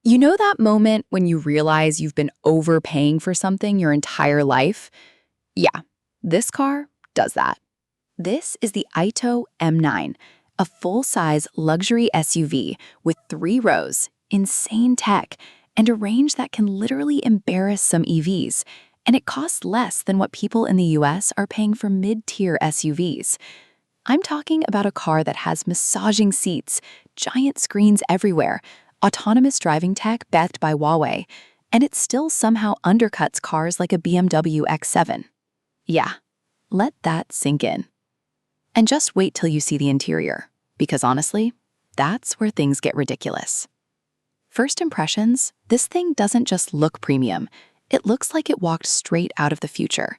You know that moment when you realize you've been overpaying for something your entire life? Yeah, this car does that. This is the AITO M9, a full-size luxury SUV with 3 rows, insane tech, and a range that can literally embarrass some EVs. And it costs less than what people in the US are paying for mid-tier SUVs. I'm talking about a car that has massaging seats, giant screens everywhere, autonomous driving tech backed by Huawei, and it still somehow undercuts cars like a BMW X7. Yeah, let that sink in. And just wait till you see the interior, because honestly, that's where things get ridiculous. First impressions, this thing doesn't just look premium, it looks like it walked straight out of the future.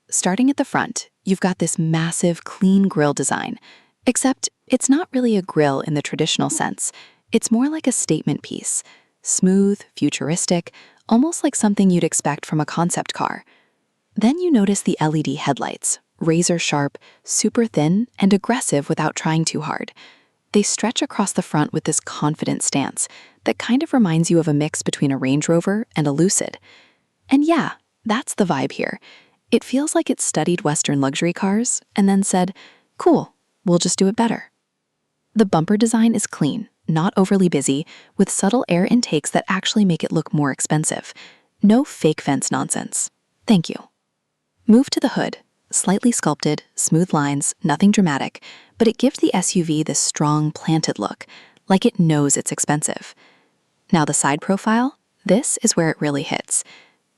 Starting at the front, you've got this massive, clean grille design, except it's not really a grille in the traditional sense. It's more like a statement piece, smooth, futuristic, almost like something you'd expect from a concept car. Then you notice the LED headlights, razor sharp, super thin, and aggressive without trying too hard. They stretch across the front with this confident stance that kind of reminds you of a mix between a Range Rover and a Lucid. And yeah, that's the vibe here. It feels like it studied Western luxury cars and then said, cool, we'll just do it better. The bumper design is clean, not overly busy, with subtle air intakes that actually make it look more expensive. No fake fence nonsense. Thank you. Move to the hood. Slightly sculpted, smooth lines, nothing dramatic, but it gives the SUV this strong, planted look, like it knows it's expensive. Now the side profile, this is where it really hits.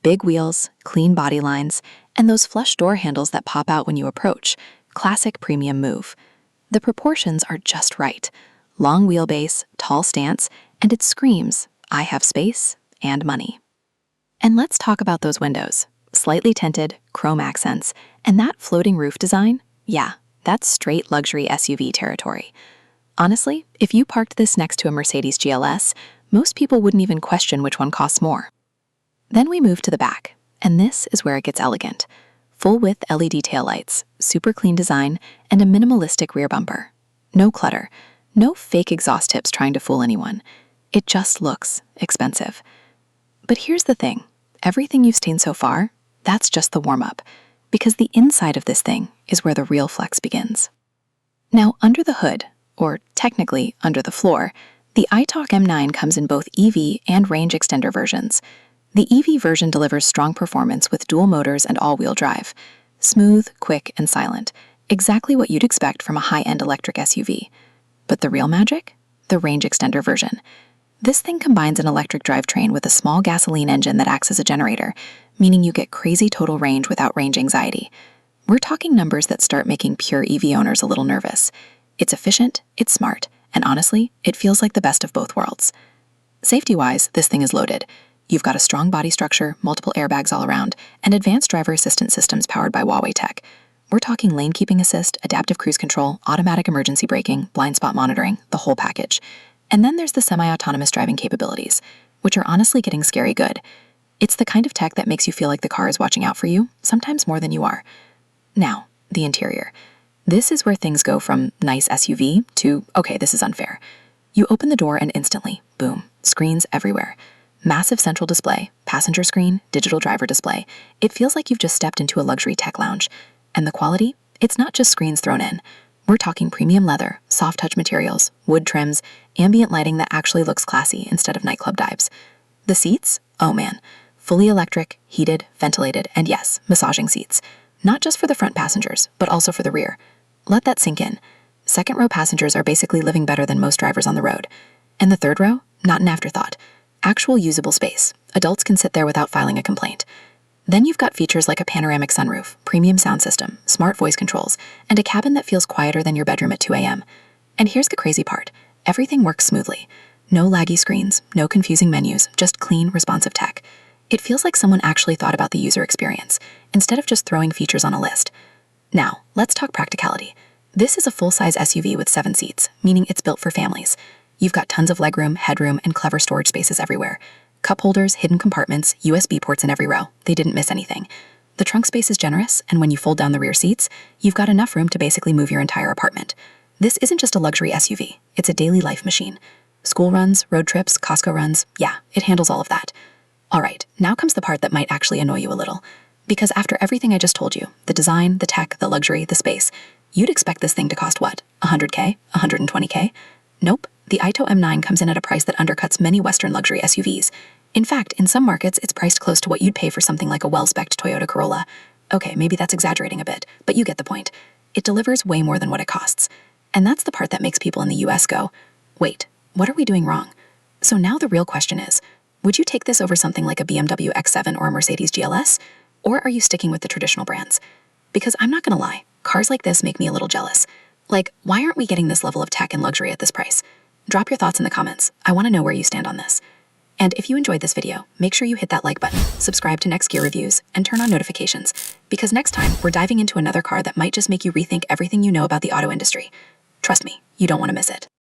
Big wheels, clean body lines, and those flush door handles that pop out when you approach. Classic premium move. The proportions are just right. Long wheelbase, tall stance, and it screams, I have space and money. And let's talk about those windows. Slightly tinted, chrome accents, and that floating roof design, yeah, that's straight luxury SUV territory. Honestly, if you parked this next to a Mercedes GLS, most people wouldn't even question which one costs more. Then we move to the back, and this is where it gets elegant. Full-width LED taillights, super clean design, and a minimalistic rear bumper. No clutter, no fake exhaust tips trying to fool anyone. It just looks expensive. But here's the thing, everything you've seen so far, that's just the warm-up, because the inside of this thing is where the real flex begins. Now, under the hood, or technically under the floor, the iTalk M9 comes in both EV and range extender versions. The EV version delivers strong performance with dual motors and all-wheel drive. Smooth, quick, and silent, exactly what you'd expect from a high-end electric SUV. But the real magic? The range extender version. This thing combines an electric drivetrain with a small gasoline engine that acts as a generator, meaning you get crazy total range without range anxiety. We're talking numbers that start making pure EV owners a little nervous. It's efficient, it's smart, and honestly, it feels like the best of both worlds. Safety-wise, this thing is loaded. You've got a strong body structure, multiple airbags all around, and advanced driver assistance systems powered by Huawei tech. We're talking lane keeping assist, adaptive cruise control, automatic emergency braking, blind spot monitoring, the whole package. And then there's the semi-autonomous driving capabilities, which are honestly getting scary good. It's the kind of tech that makes you feel like the car is watching out for you, sometimes more than you are. Now, the interior. This is where things go from nice SUV to, okay, this is unfair. You open the door and instantly, boom, screens everywhere. Massive central display, passenger screen, digital driver display. It feels like you've just stepped into a luxury tech lounge. And the quality? It's not just screens thrown in. We're talking premium leather, soft touch materials, wood trims, ambient lighting that actually looks classy instead of nightclub dives. The seats? Oh man. Fully electric, heated, ventilated, and yes, massaging seats. Not just for the front passengers, but also for the rear. Let that sink in. Second row passengers are basically living better than most drivers on the road. And the third row? Not an afterthought. Actual usable space. Adults can sit there without filing a complaint. Then you've got features like a panoramic sunroof, premium sound system, smart voice controls, and a cabin that feels quieter than your bedroom at 2 a.m. And here's the crazy part. Everything works smoothly. No laggy screens, no confusing menus, just clean, responsive tech. It feels like someone actually thought about the user experience, instead of just throwing features on a list. Now, let's talk practicality. This is a full-size SUV with 7 seats, meaning it's built for families. You've got tons of legroom, headroom, and clever storage spaces everywhere. Cup holders, hidden compartments, USB ports in every row. They didn't miss anything. The trunk space is generous, and when you fold down the rear seats, you've got enough room to basically move your entire apartment. This isn't just a luxury SUV, it's a daily life machine. School runs, road trips, Costco runs, yeah, it handles all of that. All right, now comes the part that might actually annoy you a little. Because after everything I just told you, the design, the tech, the luxury, the space, you'd expect this thing to cost what? 100K? 120K? Nope, the AITO M9 comes in at a price that undercuts many Western luxury SUVs. In fact, in some markets, it's priced close to what you'd pay for something like a well-spec'd Toyota Corolla. Okay, maybe that's exaggerating a bit, but you get the point. It delivers way more than what it costs. And that's the part that makes people in the US go, wait, what are we doing wrong? So now the real question is, would you take this over something like a BMW X7 or a Mercedes GLS? Or are you sticking with the traditional brands? Because I'm not gonna lie, cars like this make me a little jealous. Like, why aren't we getting this level of tech and luxury at this price? Drop your thoughts in the comments. I wanna know where you stand on this. And if you enjoyed this video, make sure you hit that like button, subscribe to NextGear Reviews, and turn on notifications. Because next time, we're diving into another car that might just make you rethink everything you know about the auto industry. Trust me, you don't wanna miss it.